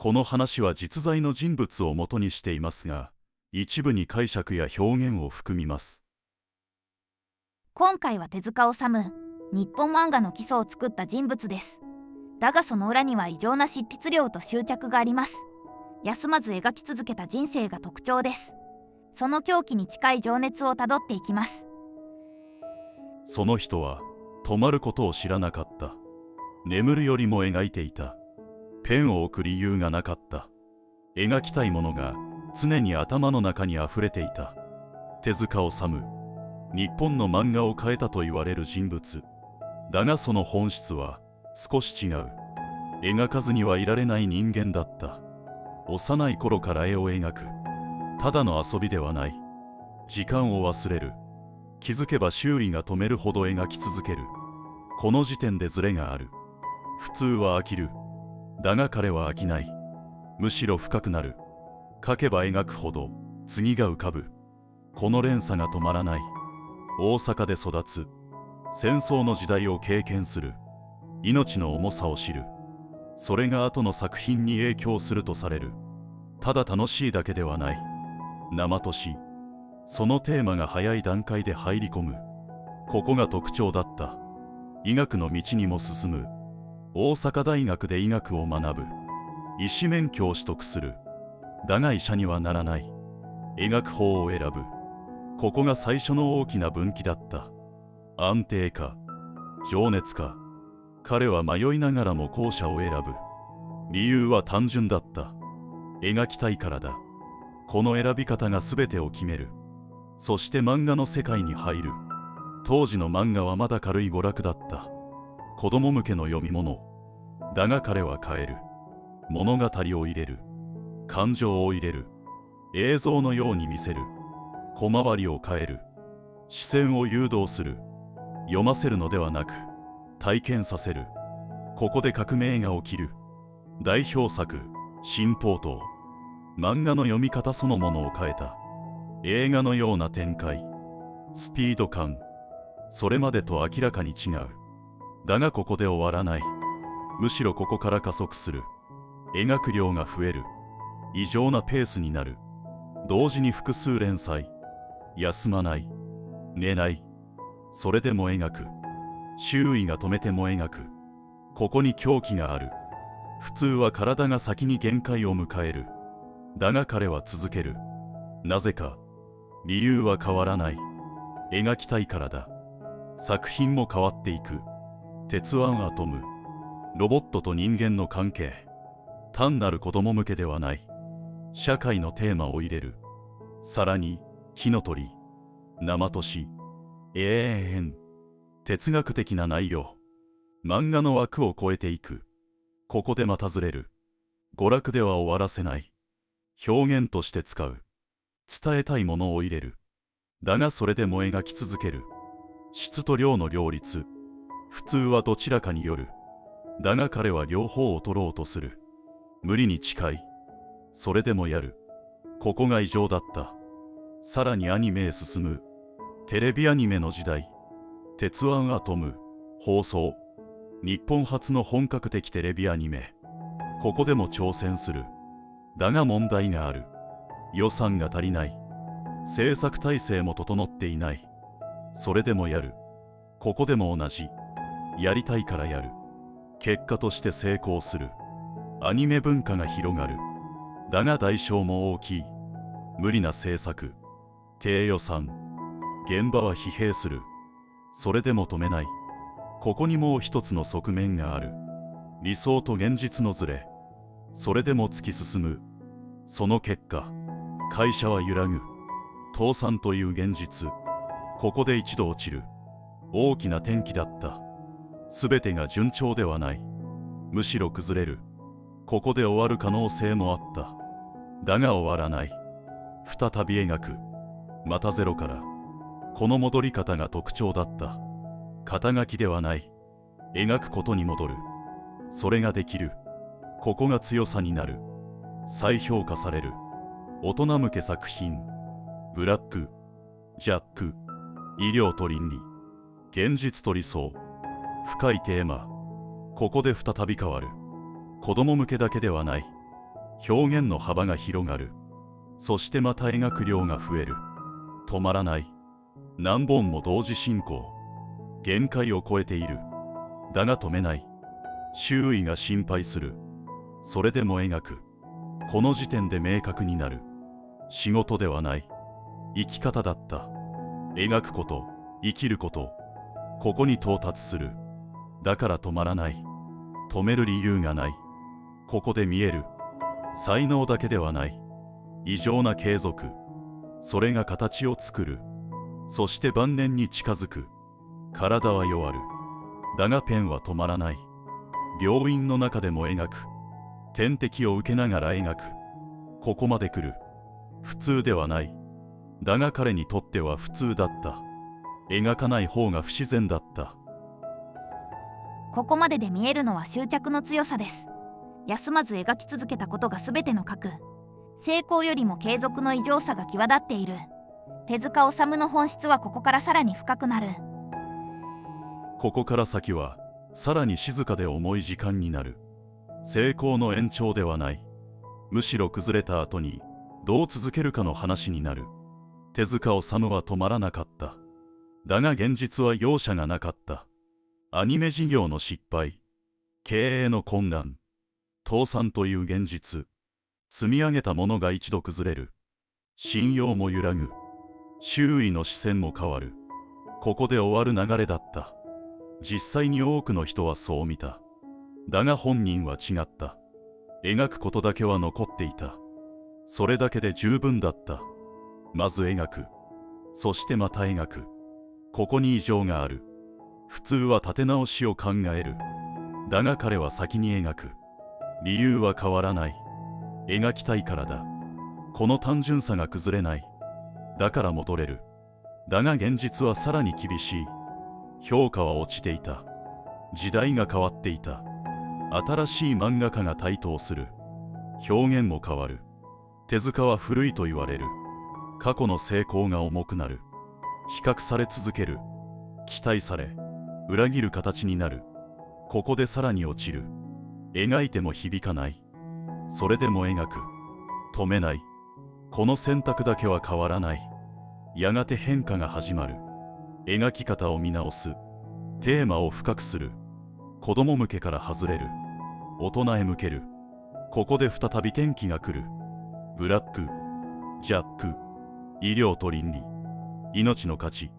この話は実在の人物を元にしていますが、一部に解釈や表現を含みます。今回は手塚治虫、日本漫画の基礎を作った人物です。だがその裏には異常な執筆量と執着があります。休まず描き続けた人生が特徴です。その狂気に近い情熱をたどっていきます。その人は止まることを知らなかった。眠るよりも描いていた。ペンを置く理由がなかった。描きたいものが常に頭の中にあふれていた。手塚治虫、日本の漫画を変えたと言われる人物。だがその本質は少し違う。描かずにはいられない人間だった。幼い頃から絵を描く。ただの遊びではない。時間を忘れる。気づけば周囲が止めるほど描き続ける。この時点でズレがある。普通は飽きる。だが彼は飽きない。むしろ深くなる。描けば描くほど次が浮かぶ。この連鎖が止まらない。大阪で育つ。戦争の時代を経験する。命の重さを知る。それが後の作品に影響するとされる。ただ楽しいだけではない。生とし。そのテーマが早い段階で入り込む。ここが特徴だった。医学の道にも進む。大阪大学で医学を学ぶ。医師免許を取得する。だが医者にはならない。描く方を選ぶ。ここが最初の大きな分岐だった。安定か情熱か。彼は迷いながらも後者を選ぶ。理由は単純だった。描きたいからだ。この選び方が全てを決める。そして漫画の世界に入る。当時の漫画はまだ軽い娯楽だった。子供向けの読み物。だが彼は変える。物語を入れる。感情を入れる。映像のように見せる。小回りを変える。視線を誘導する。読ませるのではなく体験させる。ここで革命が起きる。代表作新宝刀。漫画の読み方そのものを変えた。映画のような展開、スピード感。それまでと明らかに違う。だがここで終わらない。むしろここから加速する。描く量が増える。異常なペースになる。同時に複数連載。休まない。寝ない。それでも描く。周囲が止めても描く。ここに狂気がある。普通は体が先に限界を迎える。だが彼は続ける。なぜか。理由は変わらない。描きたいからだ。作品も変わっていく。鉄腕アトム。ロボットと人間の関係。単なる子供向けではない。社会のテーマを入れる。さらに火の鳥、生とし、永遠。哲学的な内容。漫画の枠を超えていく。ここでまたずれる。娯楽では終わらせない。表現として使う。伝えたいものを入れる。だがそれでも描き続ける。質と量の両立。普通はどちらかによる。だが彼は両方を取ろうとする。無理に近い。それでもやる。ここが異常だった。さらにアニメへ進む。テレビアニメの時代。鉄腕アトム放送。日本初の本格的テレビアニメ。ここでも挑戦する。だが問題がある。予算が足りない。制作体制も整っていない。それでもやる。ここでも同じ。やりたいからやる。結果として成功する。アニメ文化が広がる。だが代償も大きい。無理な制作。低予算。現場は疲弊する。それでも止めない。ここにもう一つの側面がある。理想と現実のズレ。それでも突き進む。その結果、会社は揺らぐ。倒産という現実。ここで一度落ちる。大きな転機だった。すべてが順調ではない。むしろ崩れる。ここで終わる可能性もあった。だが終わらない。再び描く。またゼロから。この戻り方が特徴だった。肩書きではない。描くことに戻る。それができる。ここが強さになる。再評価される。大人向け作品。ブラック、ジャック、医療と倫理、現実と理想。深いテーマ。ここで再び変わる。子供向けだけではない。表現の幅が広がる。そしてまた描く量が増える。止まらない。何本も同時進行。限界を超えている。だが止めない。周囲が心配する。それでも描く。この時点で明確になる。仕事ではない。生き方だった。描くこと、生きること。ここに到達する。だから止まらない。止める理由がない。ここで見える。才能だけではない。異常な継続。それが形を作る。そして晩年に近づく。体は弱る。だがペンは止まらない。病院の中でも描く。点滴を受けながら描く。ここまで来る。普通ではない。だが彼にとっては普通だった。描かない方が不自然だった。ここまでで見えるのは執着の強さです。休まず描き続けたことが全ての核。成功よりも継続の異常さが際立っている。手塚治虫の本質はここからさらに深くなる。ここから先はさらに静かで重い時間になる。成功の延長ではない。むしろ崩れた後にどう続けるかの話になる。手塚治虫は止まらなかった。だが現実は容赦がなかった。アニメ事業の失敗、経営の困難、倒産という現実。積み上げたものが一度崩れる。信用も揺らぐ。周囲の視線も変わる。ここで終わる流れだった。実際に多くの人はそう見た。だが本人は違った。描くことだけは残っていた。それだけで十分だった。まず描く。そしてまた描く。ここに異常がある。普通は立て直しを考える。だが彼は先に描く。理由は変わらない。描きたいからだ。この単純さが崩れない。だから戻れる。だが現実はさらに厳しい。評価は落ちていた。時代が変わっていた。新しい漫画家が台頭する。表現も変わる。手塚は古いと言われる。過去の成功が重くなる。比較され続ける。期待され、裏切る形になる。ここでさらに落ちる。描いても響かない。それでも描く。止めない。この選択だけは変わらない。やがて変化が始まる。描き方を見直す。テーマを深くする。子供向けから外れる。大人へ向ける。ここで再び転機が来る。ブラック、ジャック、医療と倫理、命の価値、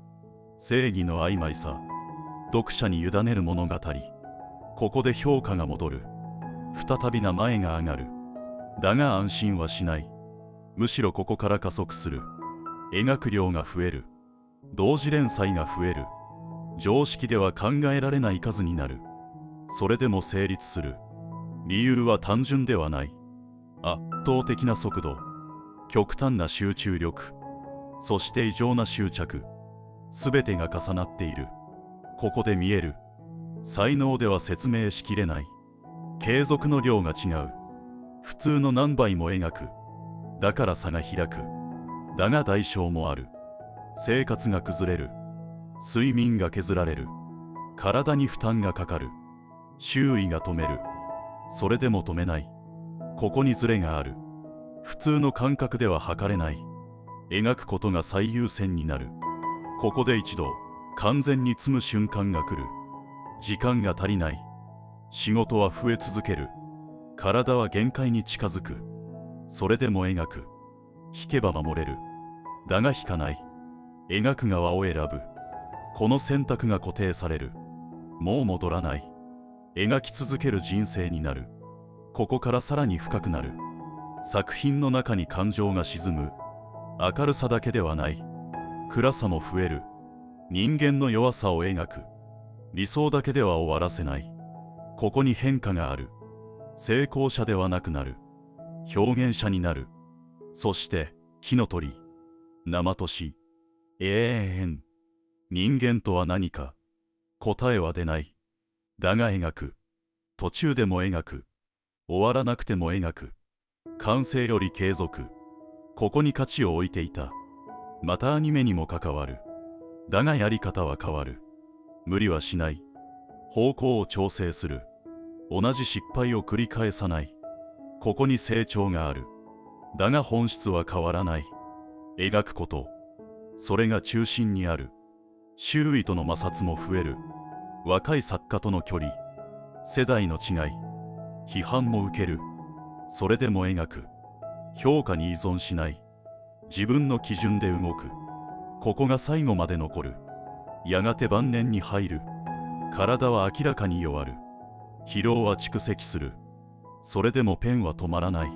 正義の曖昧さ、読者に委ねる物語。ここで評価が戻る。再び名前が上がる。だが安心はしない。むしろここから加速する。描く量が増える。同時連載が増える。常識では考えられない数になる。それでも成立する。理由は単純ではない。圧倒的な速度、極端な集中力、そして異常な執着。すべてが重なっている。ここで見える。才能では説明しきれない。継続の量が違う。普通の何倍も描く。だから差が開く。だが代償もある。生活が崩れる。睡眠が削られる。体に負担がかかる。周囲が止める。それでも止めない。ここにズレがある。普通の感覚では測れない。描くことが最優先になる。ここで一度完全に積む瞬間が来る。時間が足りない。仕事は増え続ける。体は限界に近づく。それでも描く。引けば守れる。だが引かない。描く側を選ぶ。この選択が固定される。もう戻らない。描き続ける人生になる。ここからさらに深くなる。作品の中に感情が沈む。明るさだけではない。暗さも増える。人間の弱さを描く。理想だけでは終わらせない。ここに変化がある。成功者ではなくなる。表現者になる。そして火の鳥、生とし、永遠。人間とは何か。答えは出ない。だが描く。途中でも描く。終わらなくても描く。完成より継続。ここに価値を置いていた。またアニメにも関わる。だがやり方は変わる。無理はしない。方向を調整する。同じ失敗を繰り返さない。ここに成長がある。だが本質は変わらない。描くこと、それが中心にある。周囲との摩擦も増える。若い作家との距離、世代の違い、批判も受ける。それでも描く。評価に依存しない。自分の基準で動く。ここが最後まで残る。やがて晩年に入る。体は明らかに弱る。疲労は蓄積する。それでもペンは止まらない。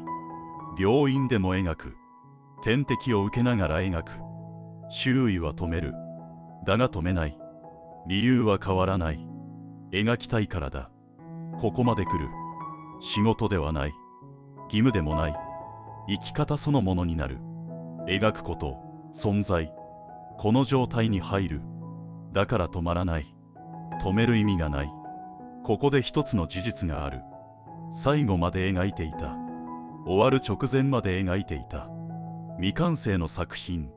病院でも描く。点滴を受けながら描く。周囲は止める。だが止めない。理由は変わらない。描きたいからだ。ここまで来る。仕事ではない。義務でもない。生き方そのものになる。描くこと、存在。この状態に入る。だから止まらない。止める意味がない。ここで一つの事実がある。最後まで描いていた。終わる直前まで描いていた。未完成の作品。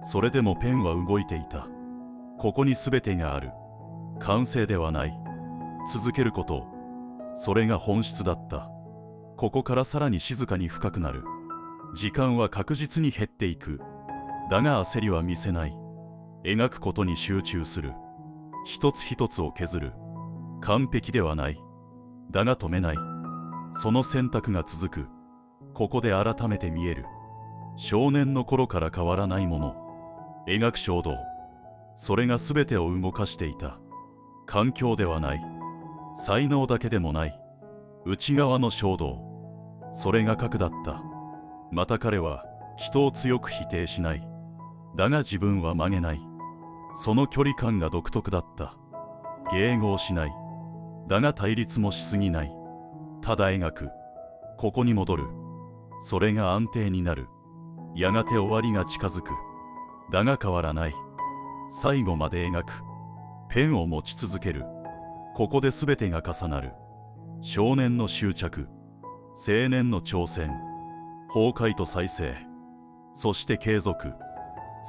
それでもペンは動いていた。ここに全てがある。完成ではない。続けること。それが本質だった。ここからさらに静かに深くなる。時間は確実に減っていく。だが焦りは見せない。描くことに集中する。一つ一つを削る。完璧ではない。だが止めない。その選択が続く。ここで改めて見える。少年の頃から変わらないもの。描く衝動。それが全てを動かしていた。環境ではない。才能だけでもない。内側の衝動。それが核だった。また彼は人を強く否定しない。だが自分は曲げない。その距離感が独特だった。迎合しない。だが対立もしすぎない。ただ描く。ここに戻る。それが安定になる。やがて終わりが近づく。だが変わらない。最後まで描く。ペンを持ち続ける。ここで全てが重なる。少年の執着。青年の挑戦。崩壊と再生。そして継続。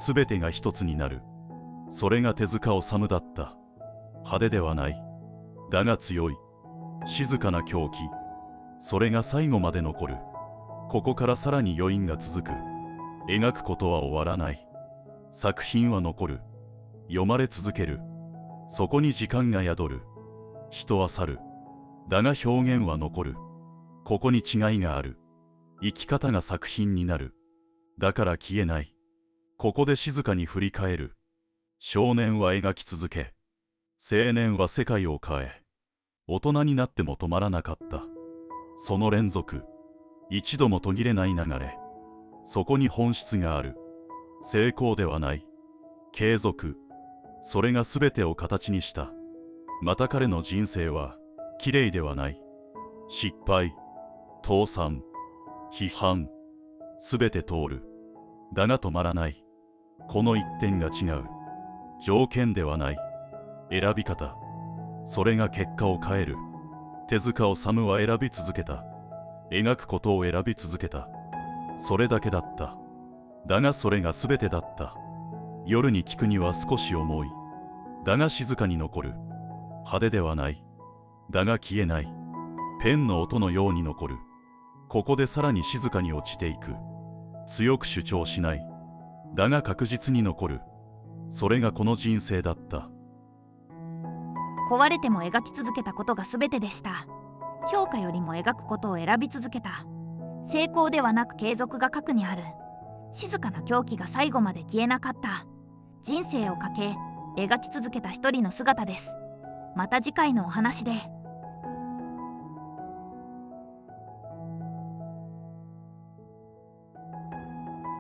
全てが一つになる。それが手塚治虫だった。派手ではない。だが強い。静かな狂気。それが最後まで残る。ここからさらに余韻が続く。描くことは終わらない。作品は残る。読まれ続ける。そこに時間が宿る。人は去る。だが表現は残る。ここに違いがある。生き方が作品になる。だから消えない。ここで静かに振り返る。少年は描き続け、青年は世界を変え、大人になっても止まらなかった。その連続、一度も途切れない流れ。そこに本質がある。成功ではない。継続。それが全てを形にした。また彼の人生は、綺麗ではない。失敗、倒産、批判、全て通る。だが止まらない。この一点が違う。条件ではない。選び方。それが結果を変える。手塚治虫は選び続けた。描くことを選び続けた。それだけだった。だがそれが全てだった。夜に聞くには少し重い。だが静かに残る。派手ではない。だが消えない。ペンの音のように残る。ここでさらに静かに落ちていく。強く主張しない。だが確実に残る。それがこの人生だった。壊れても描き続けたことが全てでした。評価よりも描くことを選び続けた。成功ではなく継続が核にある。静かな狂気が最後まで消えなかった。人生をかけ描き続けた一人の姿です。また次回のお話で。